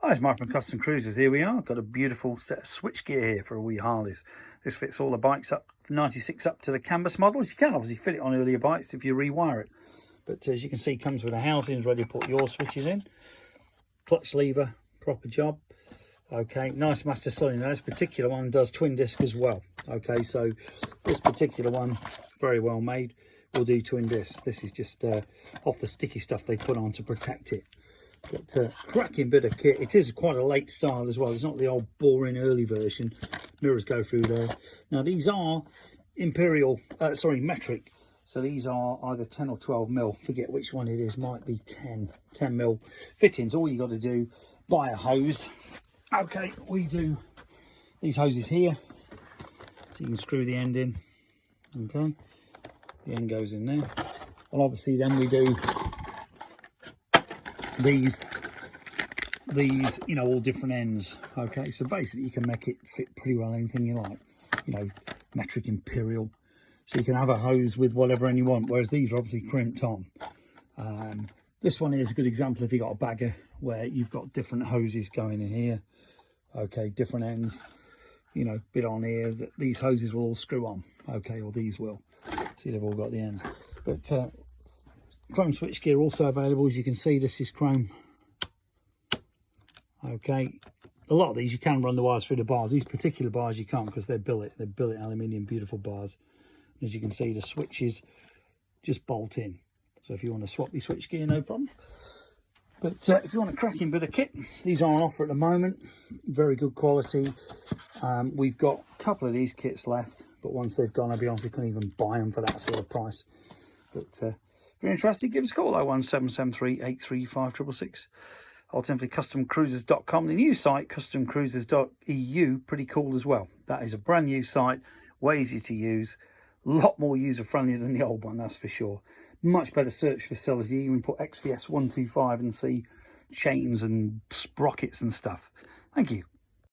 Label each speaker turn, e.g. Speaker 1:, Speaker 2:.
Speaker 1: Hi, it's Mike from Custom Cruisers. Here we are. Got a beautiful set of switchgear here for a wee Harleys. This fits all the bikes up, 96 up to the canvas models. You can obviously fit it on earlier bikes if you rewire it. But as you can see, it comes with the housings ready to put your switches in. Clutch lever, proper job. Okay, nice master cylinder. This particular one does twin disc as well. Okay, so this particular one, very well made, will do twin disc. This is just off the sticky stuff they put on to protect it. But cracking bit of kit. It is quite a late style as well. It's not the old boring early version. Mirrors go through there. Now these are metric. So these are either 10 or 12 mil. Forget which one it is. Might be 10 mil fittings. All you got to do, buy a hose. Okay, we do these hoses here. So you can screw the end in. Okay, the end goes in there. And obviously then we do these all different ends. Okay, so basically you can make it fit pretty well anything you like, metric, imperial, so you can have a hose with whatever end you want, whereas these are obviously crimped on. This one is a good example if you got a bagger where you've got different hoses going in here. Okay, different ends, bit on here that these hoses will all screw on. Okay, or these will. See, they've all got the ends. But chrome switchgear also available. As you can see, this is chrome. Okay, a lot of these you can run the wires through the bars. These particular bars you can't because they're billet aluminium, beautiful bars. As you can see, the switches just bolt in. So if you want to swap your switchgear, no problem. But if you want a cracking bit of kit, these are on offer at the moment. Very good quality. We've got a couple of these kits left, but once they've gone, I'll be honest, you can't even buy them for that sort of price. But if you're interested, give us a call, 01773 835 666. Alternatively, customcruisers.com. The new site, customcruisers.eu, pretty cool as well. That is a brand new site, way easier to use, a lot more user friendly than the old one, that's for sure. Much better search facility. You can put XVS 125 and see chains and sprockets and stuff. Thank you.